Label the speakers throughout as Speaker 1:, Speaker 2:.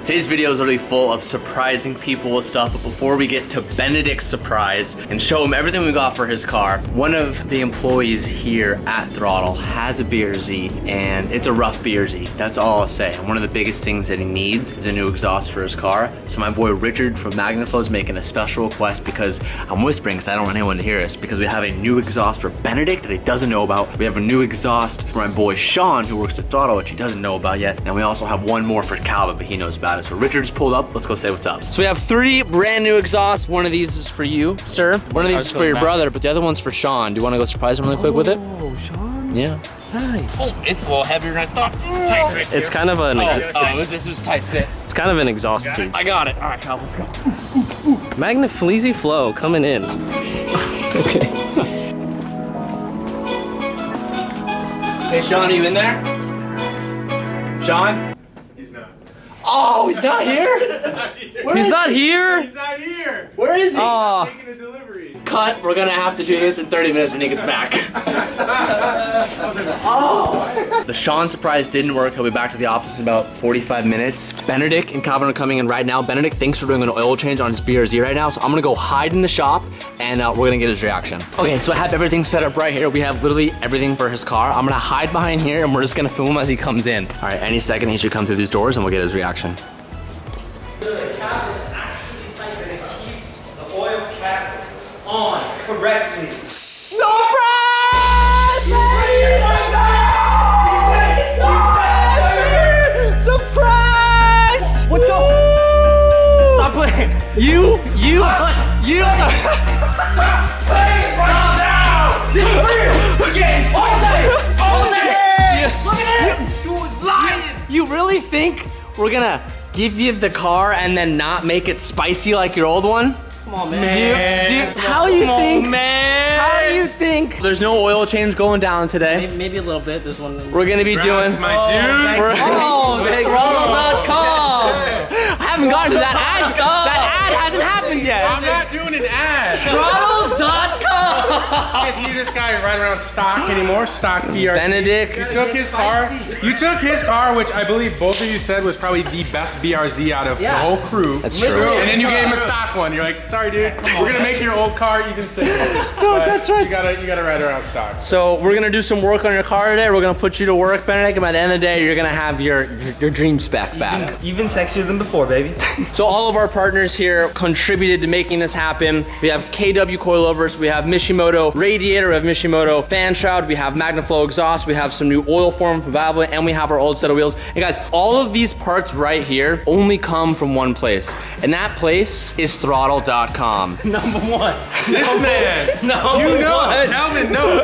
Speaker 1: Today's video is literally full of surprising people with stuff, but before we get to Benedict's surprise and show him everything we got for his car, one of the employees here at Throttle has a BRZ, and it's a rough BRZ. That's all I'll say. And one of the biggest things that he needs is a new exhaust for his car. So my boy Richard from Magnaflow is making a special request, because I'm whispering because I don't want anyone to hear us, because we have a new exhaust for Benedict that he doesn't know about. We have a new exhaust for my boy Sean, who works at Throttle, which he doesn't know about yet. And we also have one more for Calvin, but he knows about it. So Richard just pulled up. Let's go say what's up. So we have 3 brand new exhausts. One of these is for you, sir. One of these is for your brother, but the other one's for Sean. Do you want to go surprise him really quick with it?
Speaker 2: Oh, Sean?
Speaker 1: Yeah.
Speaker 2: Nice. Oh, it's a little heavier than I thought. It's tight fit.
Speaker 3: It's kind of an...
Speaker 2: This was tight fit.
Speaker 3: It's kind of an exhaust tube.
Speaker 2: I got it. All right, Cal, let's go.
Speaker 3: Magnafleezy Flow coming in. Okay.
Speaker 1: Hey, Sean, are you in there? Sean?
Speaker 4: He's not.
Speaker 1: Oh, he's not here?
Speaker 4: He's not here.
Speaker 3: He's not here?
Speaker 4: He's not here.
Speaker 1: Where is he?
Speaker 3: Oh.
Speaker 4: Making a delivery.
Speaker 1: Cut. We're gonna have to do this in 30 minutes when he gets back. Oh. The Sean surprise didn't work. He'll be back to the office in about 45 minutes. Benedict and Calvin are coming in right now. Benedict thinks we're doing an oil change on his BRZ right now, so I'm gonna go hide in the shop and we're gonna get his reaction. Okay, so I have everything set up right here. We have literally everything for his car. I'm gonna hide behind here and we're just gonna film him as he comes in. All right, any second he should come through these doors and we'll get his reaction.
Speaker 5: The cap is actually tight to keep the oil cap on correctly.
Speaker 1: Surprise! Surprise! What the? Stop playing. You.
Speaker 4: Calm down. This is real. We're getting spicy. All day. Look at him. He was lying.
Speaker 1: You really think we're gonna give you the car and then not make it spicy like your old one?
Speaker 5: Come on, man.
Speaker 1: How do you think? There's no oil change going down today.
Speaker 5: Maybe a little bit. There's one.
Speaker 1: We're gonna be doing.
Speaker 4: My dude.
Speaker 1: Throttle.com. I haven't gotten to that ad. That ad hasn't happened yet.
Speaker 4: I'm not doing an ad.
Speaker 1: Throttle.com.
Speaker 4: I can't see this guy right around stock anymore. Stock BRZ.
Speaker 1: Benedict.
Speaker 4: You took his car. You took his car, which I believe both of you said was probably the best BRZ out of the whole crew.
Speaker 1: That's true.
Speaker 4: And then you gave him a stock one. You're like, sorry, dude. We're gonna make your old car even safer.
Speaker 1: That's right.
Speaker 4: You gotta ride around stock.
Speaker 1: So we're gonna do some work on your car today. We're gonna put you to work, Benedict, and by the end of the day, you're gonna have your dream spec back.
Speaker 5: Even sexier than before, baby.
Speaker 1: So all of our partners here contributed to making this happen. We have KW coilovers, we have Mishimoto radiator, we have Mishimoto fan shroud, we have Magnaflow exhaust, we have some new oil form from Valve, and we have our old set of wheels. And guys, all of these parts right here only come from one place, and that place is throttle.com.
Speaker 5: Number one.
Speaker 4: This man.
Speaker 5: No.
Speaker 4: You know. Calvin knows.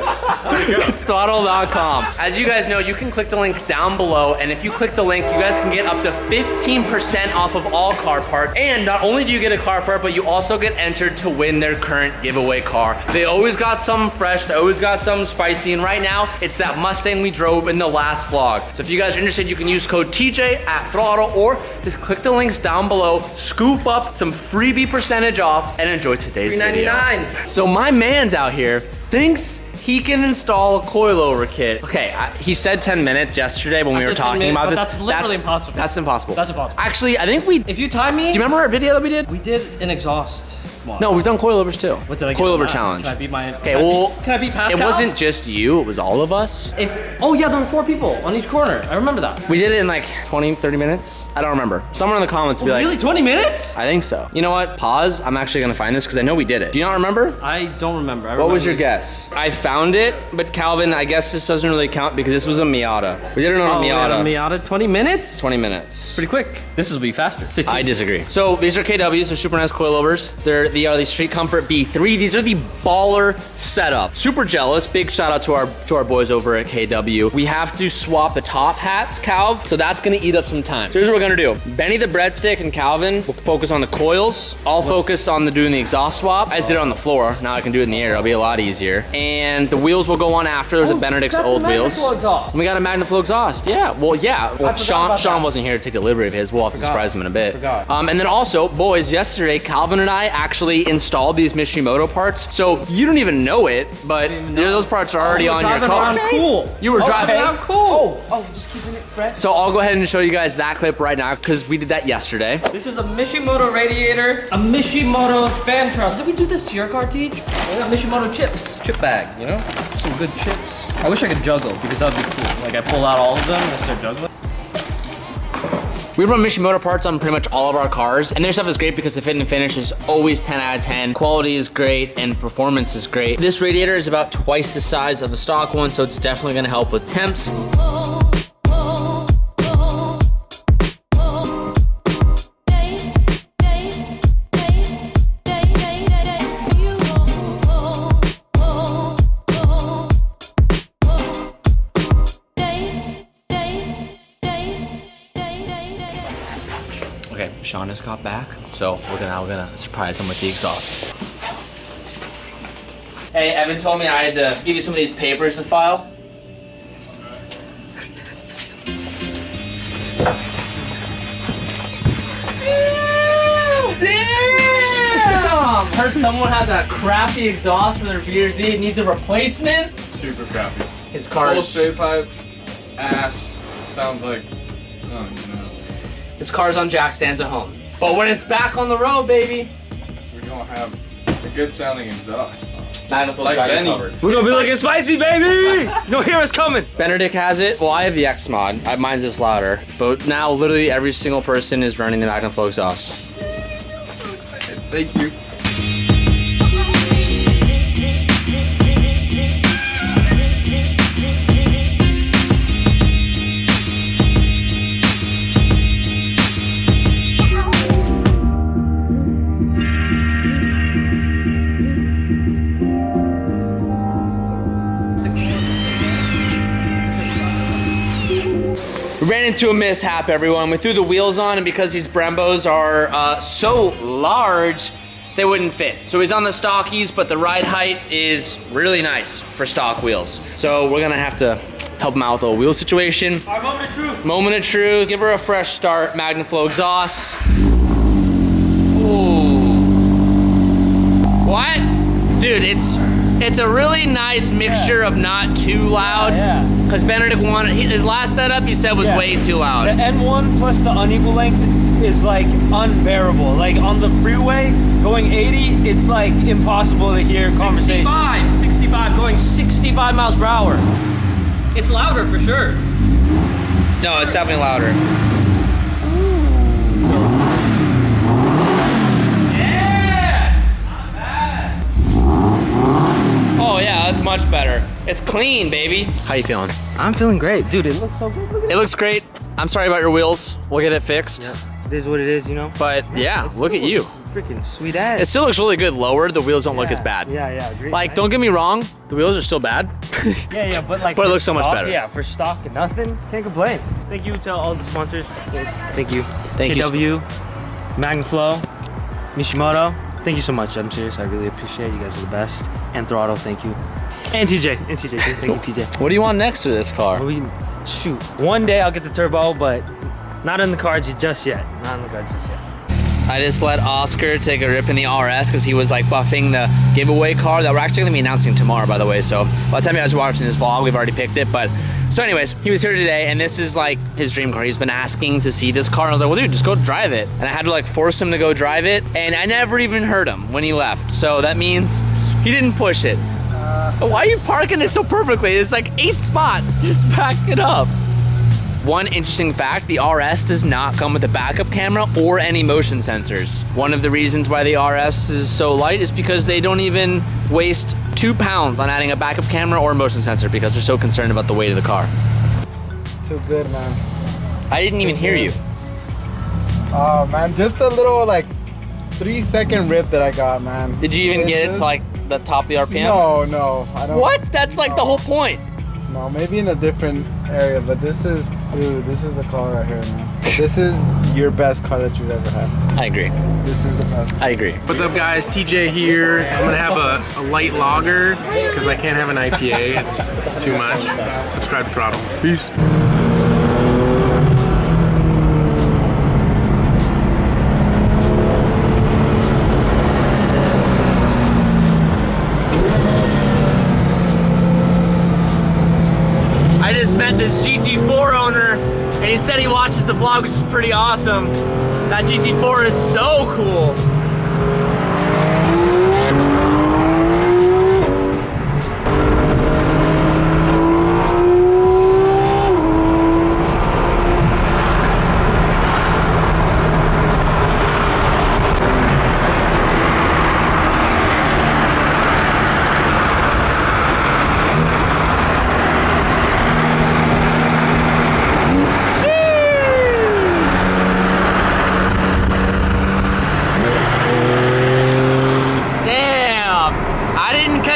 Speaker 1: It's throttle.com. As you guys know, you can click the link down below, and if you click the link, you guys can get up to 15% off of all car parts. And not only do you get a car part, but you also get entered to win their current giveaway car. They always got something fresh, they always got something spicy, and right now, it's that Mustang we drove in the last vlog. So if you guys are interested, you can use code TJ at Throttle, or just click the links down below, scoop up some freebie percentage off, and enjoy today's video.
Speaker 5: $3.99.
Speaker 1: So my man's out here thinks he can install a coilover kit. Okay, he said 10 minutes yesterday when we were talking about this.
Speaker 5: That's literally impossible.
Speaker 1: That's impossible.
Speaker 5: That's impossible.
Speaker 1: Actually, I think we...
Speaker 5: If you time me...
Speaker 1: Do you remember our video that we did?
Speaker 5: We did an exhaust one.
Speaker 1: No, we've done coilovers too.
Speaker 5: What did I get on
Speaker 1: Coilover
Speaker 5: that?
Speaker 1: challenge.
Speaker 5: Can I beat my...
Speaker 1: Okay, well...
Speaker 5: Can I beat Pascal?
Speaker 1: It wasn't just you, it was all of us.
Speaker 5: Oh yeah, there were 4 people on each corner. I remember that.
Speaker 1: We did it in like 20, 30 minutes. I don't remember. Someone in the comments would be like...
Speaker 5: Really? 20 minutes?
Speaker 1: I think so. You know what? Pause. I'm actually gonna find this because I know we did it. Do you not remember?
Speaker 5: I don't remember.
Speaker 1: What was your guess? I found it, but Calvin, I guess this doesn't really count because this was a Miata. We did it on a Miata.
Speaker 5: Miata, 20 minutes?
Speaker 1: 20 minutes.
Speaker 5: Pretty quick. This will be faster. 15.
Speaker 1: I disagree. So these are KWs, they're super nice coilovers. They are the Street Comfort B3. These are the baller setup. Super jealous. Big shout out to our boys over at KW. We have to swap the top hats, Calv, so that's gonna eat up some time. So here's what we're gonna do. Benny the breadstick and Calvin will focus on the coils. I'll focus on doing the exhaust swap. I just did it on the floor. Now I can do it in the air. It'll be a lot easier. And the wheels will go on after. There's a Benedict's old wheels.
Speaker 5: Exhaust.
Speaker 1: We got a Magnaflow exhaust. Yeah. Well, Sean wasn't here to take delivery of his. We'll have to surprise him in a bit. And then also, boys, yesterday Calvin and I actually actually installed these Mishimoto parts. So you don't even know it, but those parts are already on your car.
Speaker 3: Cool.
Speaker 1: You were driving around
Speaker 3: cool.
Speaker 2: Oh, just keeping it fresh.
Speaker 1: So I'll go ahead and show you guys that clip right now because we did that yesterday.
Speaker 3: This is a Mishimoto radiator, a Mishimoto fan truss. Did we do this to your car, Teach? We got Mishimoto chips. Chip bag, you know? Some good chips. I wish I could juggle because that would be cool. Like I pull out all of them and start juggling.
Speaker 1: We run Mishimoto parts on pretty much all of our cars, and their stuff is great because the fit and finish is always 10 out of 10. Quality is great, and performance is great. This radiator is about twice the size of the stock one, so it's definitely gonna help with temps. Okay, Sean just got back, so we're gonna surprise him with the exhaust. Hey, Evan told me I had to give you some of these papers to file. Damn! Heard someone has a crappy exhaust for their BRZ. It needs a replacement.
Speaker 6: Super crappy.
Speaker 1: His car
Speaker 6: Full
Speaker 1: is...
Speaker 6: straight pipe, ass, sounds like, oh no.
Speaker 1: His car's on jack stands at home. But when it's back on the road, baby,
Speaker 6: We don't have a good sounding exhaust.
Speaker 1: Manifold
Speaker 6: Like Benny.
Speaker 1: covered.
Speaker 3: We're gonna be looking spicy, baby! No hear us coming.
Speaker 1: Benedict has it. Well, I have the X mod. Mine's just louder. But now literally every single person is running the Magnum Flow exhaust.
Speaker 6: I'm so excited. Thank you.
Speaker 1: We ran into a mishap, everyone. We threw the wheels on, and because these Brembos are so large, they wouldn't fit. So he's on the stockies, but the ride height is really nice for stock wheels. So we're gonna have to help him out with the wheel situation.
Speaker 3: Our moment of truth.
Speaker 1: Moment of truth. Give her a fresh start. Magnum Flow exhaust. Ooh. What? Dude, it's a really nice mixture of not too loud.
Speaker 3: Yeah.
Speaker 1: Because Benedict wanted, his last setup he said was way too
Speaker 3: The
Speaker 1: loud.
Speaker 3: N1 plus the unequal length is like unbearable. Like on the freeway, going 80, it's like impossible to hear conversation. 65 going 65 miles per hour. It's louder for sure.
Speaker 1: No, it's definitely louder. Oh yeah, that's much better. It's clean, baby. How you feeling?
Speaker 3: I'm feeling great. Dude, it looks so good.
Speaker 1: It looks great. I'm sorry about your wheels. We'll get it fixed.
Speaker 3: It is what it is, you know?
Speaker 1: But yeah, look at you.
Speaker 3: Freaking sweet ass.
Speaker 1: It still looks really good lowered. The wheels don't look as bad.
Speaker 3: Yeah, agree.
Speaker 1: Like, don't get me wrong, the wheels are still bad.
Speaker 3: Yeah, but like.
Speaker 1: But it
Speaker 3: for
Speaker 1: looks so much
Speaker 3: stock-
Speaker 1: better.
Speaker 3: Yeah, for stock and nothing, can't complain. Thank you to all the sponsors. Thank you.
Speaker 1: Thank you.
Speaker 3: KW, Magnum Flow, Mishimoto. Thank you so much. I'm serious. I really appreciate it. You guys are the best. And Throttle, thank you. And TJ. Thank you, TJ.
Speaker 1: What do you want next with this car?
Speaker 3: Shoot. One day I'll get the turbo, but not in the cards just yet. Not in the cards just yet.
Speaker 1: I just let Oscar take a rip in the RS because he was like buffing the giveaway car that we're actually gonna be announcing tomorrow, by the way. So by the time you guys are watching this vlog, we've already picked it. But so anyways, he was here today and this is like his dream car. He's been asking to see this car. And I was like, well, dude, just go drive it. And I had to like force him to go drive it. And I never even heard him when he left. So that means he didn't push it. Why are you parking it so perfectly? It's like 8 spots. Just back it up. One interesting fact, the RS does not come with a backup camera or any motion sensors. One of the reasons why the RS is so light is because they don't even waste 2 pounds on adding a backup camera or a motion sensor because they're so concerned about the weight of the car.
Speaker 7: It's too good, man.
Speaker 1: I didn't even hear you.
Speaker 7: Oh man, just a little like 3-second rip that I got, man.
Speaker 1: Did you even
Speaker 7: It's
Speaker 1: get it
Speaker 7: just-
Speaker 1: to like the top of the RPM?
Speaker 7: No, I don't.
Speaker 1: What? That's like the whole point.
Speaker 7: No, maybe in a different area, but this is the car right here, man. This is your best car that you've ever had.
Speaker 1: I agree.
Speaker 7: This is the best.
Speaker 1: I agree.
Speaker 8: What's up guys, TJ here. I'm gonna have a light lager because I can't have an IPA, it's too much. Subscribe to Throttle. Peace.
Speaker 1: met this GT4 owner, and he said he watches the vlog, which is pretty awesome. That GT4 is so cool.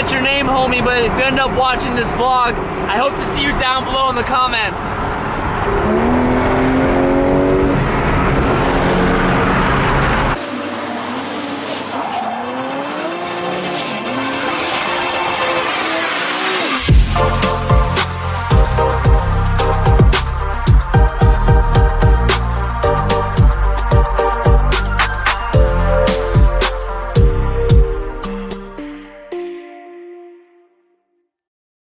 Speaker 1: Your name, homie, but if you end up watching this vlog, I hope to see you down below in the comments.